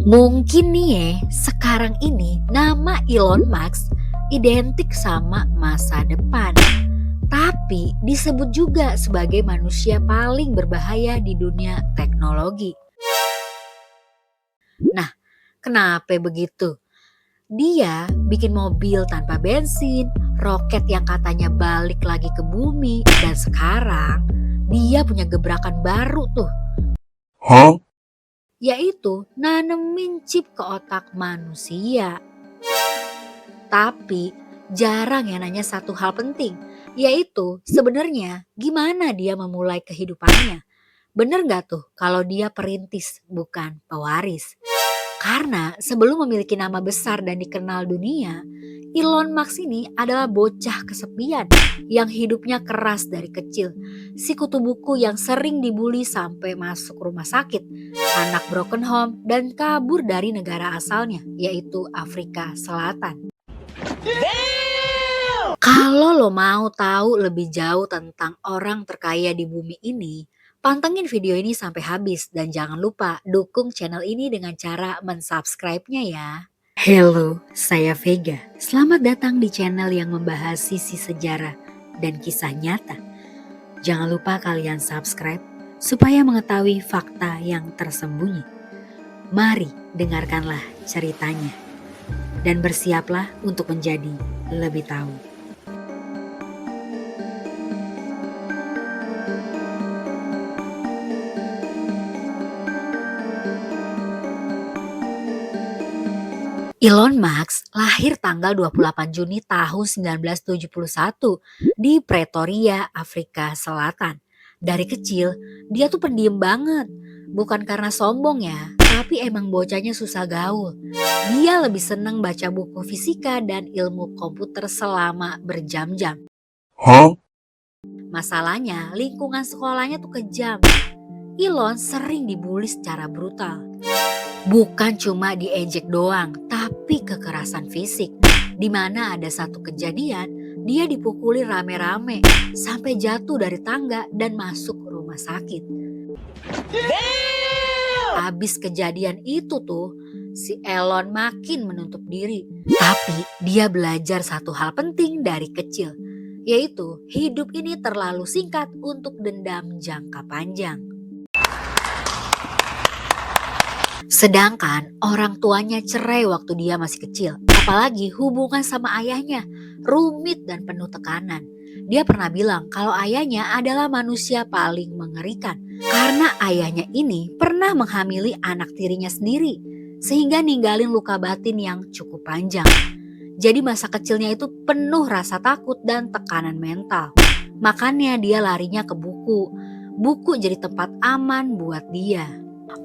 Mungkin nih ya, sekarang ini nama Elon Musk identik sama masa depan. Tapi disebut juga sebagai manusia paling berbahaya di dunia teknologi. Nah, kenapa begitu? Dia bikin mobil tanpa bensin, roket yang katanya balik lagi ke bumi, dan sekarang dia punya gebrakan baru tuh, Huh? yaitu nanemin chip ke otak manusia. Tapi jarang yang nanya satu hal penting, yaitu sebenarnya gimana dia memulai kehidupannya. Bener gak tuh kalau dia perintis bukan pewaris? Karena sebelum memiliki nama besar dan dikenal dunia, Elon Musk ini adalah bocah kesepian yang hidupnya keras dari kecil. Si kutu buku yang sering dibully sampai masuk rumah sakit, anak broken home dan kabur dari negara asalnya yaitu Afrika Selatan. Kalau lo mau tahu lebih jauh tentang orang terkaya di bumi ini, pantengin video ini sampai habis dan jangan lupa dukung channel ini dengan cara mensubscribe-nya ya. Halo, saya Vega. Selamat datang di channel yang membahas sisi sejarah dan kisah nyata. Jangan lupa kalian subscribe supaya mengetahui fakta yang tersembunyi. Mari dengarkanlah ceritanya dan bersiaplah untuk menjadi lebih tahu. Elon Musk lahir tanggal 28 Juni tahun 1971 di Pretoria, Afrika Selatan. Dari kecil, dia tuh pendiam banget. Bukan karena sombong ya, tapi emang bocahnya susah gaul. Dia lebih seneng baca buku fisika dan ilmu komputer selama berjam-jam. Huh? Masalahnya, lingkungan sekolahnya tuh kejam. Elon sering dibully secara brutal. Bukan cuma diejek doang, tapi kekerasan fisik. Di mana ada satu kejadian, dia dipukuli rame-rame sampai jatuh dari tangga dan masuk rumah sakit. Habis kejadian itu tuh, si Elon makin menutup diri. Tapi dia belajar satu hal penting dari kecil, yaitu hidup ini terlalu singkat untuk dendam jangka panjang. Sedangkan orang tuanya cerai waktu dia masih kecil. Apalagi hubungan sama ayahnya rumit dan penuh tekanan. Dia pernah bilang kalau ayahnya adalah manusia paling mengerikan. Karena ayahnya ini pernah menghamili anak tirinya sendiri. Sehingga ninggalin luka batin yang cukup panjang. Jadi masa kecilnya itu penuh rasa takut dan tekanan mental. Makanya dia larinya ke buku. Buku jadi tempat aman buat dia.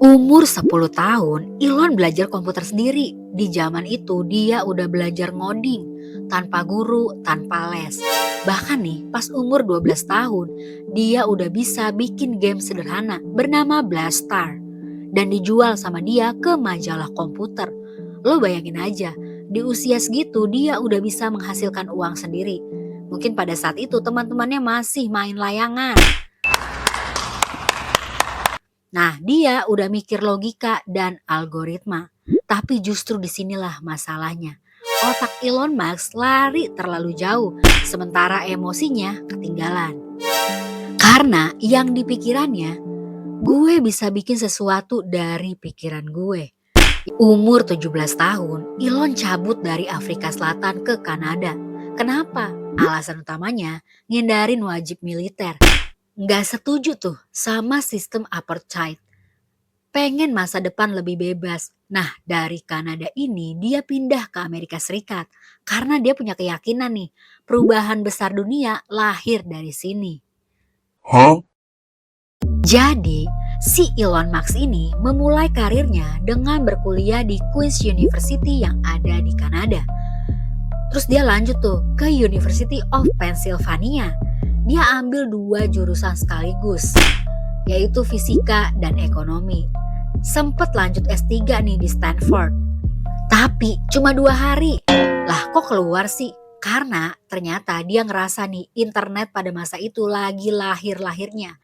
Umur 10 tahun, Elon belajar komputer sendiri. Di zaman itu dia udah belajar ngoding, tanpa guru, tanpa les. Bahkan nih, pas umur 12 tahun, dia udah bisa bikin game sederhana bernama Blastar. Dan dijual sama dia ke majalah komputer. Lo bayangin aja, di usia segitu dia udah bisa menghasilkan uang sendiri. Mungkin pada saat itu teman-temannya masih main layangan. Nah, dia udah mikir logika dan algoritma. Tapi justru disinilah masalahnya. Otak Elon Musk lari terlalu jauh, sementara emosinya ketinggalan. Karena yang di pikirannya, gue bisa bikin sesuatu dari pikiran gue. Umur 17 tahun, Elon cabut dari Afrika Selatan ke Kanada. Kenapa? Alasan utamanya, ngindarin wajib militer. Nggak setuju tuh sama sistem apartheid. Pengen masa depan lebih bebas. Nah, dari Kanada ini dia pindah ke Amerika Serikat. Karena dia punya keyakinan nih, perubahan besar dunia lahir dari sini. Huh? Jadi, si Elon Musk ini memulai karirnya dengan berkuliah di Queen's University yang ada di Kanada. Terus dia lanjut tuh ke University of Pennsylvania. Dia ambil 2 jurusan sekaligus, yaitu fisika dan ekonomi. Sempet lanjut S3 nih di Stanford. Tapi cuma 2 hari. Lah kok keluar sih? Karena ternyata dia ngerasa nih internet pada masa itu lagi lahir-lahirnya.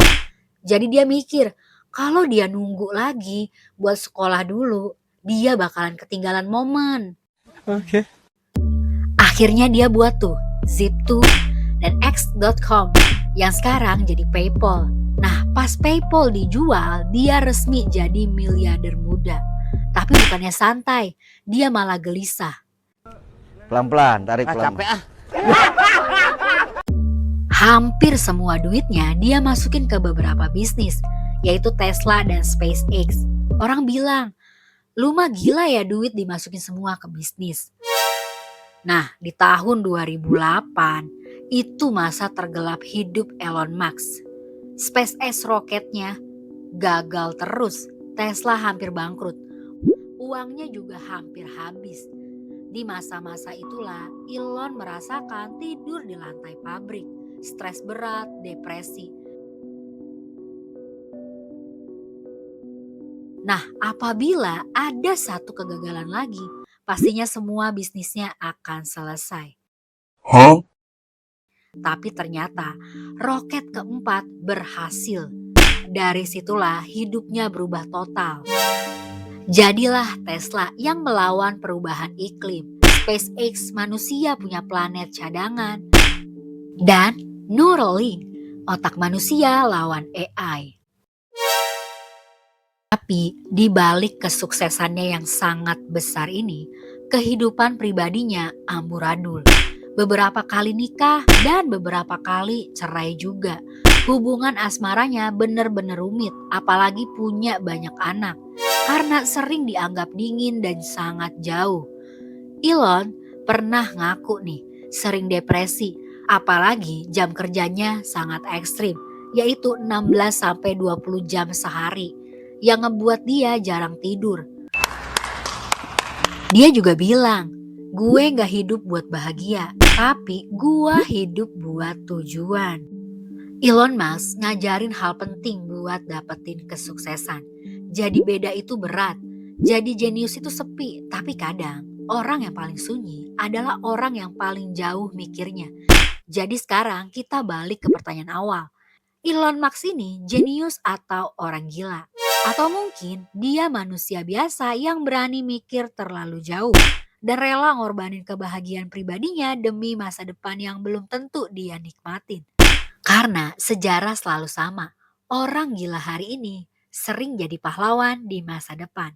Jadi dia mikir kalau dia nunggu lagi buat sekolah dulu, dia bakalan ketinggalan momen. Oke. Akhirnya dia buat tuh Zip2 dan X.com yang sekarang jadi PayPal. Nah, pas PayPal dijual, dia resmi jadi miliarder muda. Tapi bukannya santai, dia malah gelisah. Pelan-pelan, tarik pelan. Capek ah. Hampir semua duitnya dia masukin ke beberapa bisnis, yaitu Tesla dan SpaceX. Orang bilang, lu mah gila ya duit dimasukin semua ke bisnis. Nah, di tahun 2008, itu masa tergelap hidup Elon Musk. SpaceX roketnya gagal terus, Tesla hampir bangkrut. Uangnya juga hampir habis. Di masa-masa itulah Elon merasakan tidur di lantai pabrik, stres berat, depresi. Nah, apabila ada satu kegagalan lagi, pastinya semua bisnisnya akan selesai. Huh? Tapi ternyata roket keempat berhasil. Dari situlah hidupnya berubah total. Jadilah Tesla yang melawan perubahan iklim, SpaceX manusia punya planet cadangan, dan Neuralink otak manusia lawan AI. Tapi di balik kesuksesannya yang sangat besar ini, kehidupan pribadinya amburadul. Beberapa kali nikah dan beberapa kali cerai juga. Hubungan asmaranya bener-bener rumit, apalagi punya banyak anak. Karena sering dianggap dingin dan sangat jauh. Elon pernah ngaku nih, sering depresi, apalagi jam kerjanya sangat ekstrim, yaitu 16-20 jam sehari, yang ngebuat dia jarang tidur. Dia juga bilang, gue gak hidup buat bahagia, tapi gue hidup buat tujuan. Elon Musk ngajarin hal penting buat dapetin kesuksesan. Jadi beda itu berat, jadi jenius itu sepi, tapi kadang orang yang paling sunyi adalah orang yang paling jauh mikirnya. Jadi sekarang kita balik ke pertanyaan awal. Elon Musk ini jenius atau orang gila? Atau mungkin dia manusia biasa yang berani mikir terlalu jauh dan rela ngorbanin kebahagiaan pribadinya demi masa depan yang belum tentu dia nikmatin. Karena sejarah selalu sama, orang gila hari ini sering jadi pahlawan di masa depan.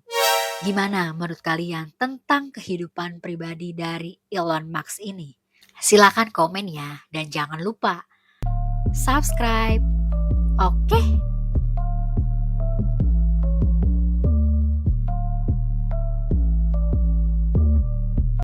Gimana menurut kalian tentang kehidupan pribadi dari Elon Musk ini? Silakan komen ya, dan jangan lupa subscribe. Oke?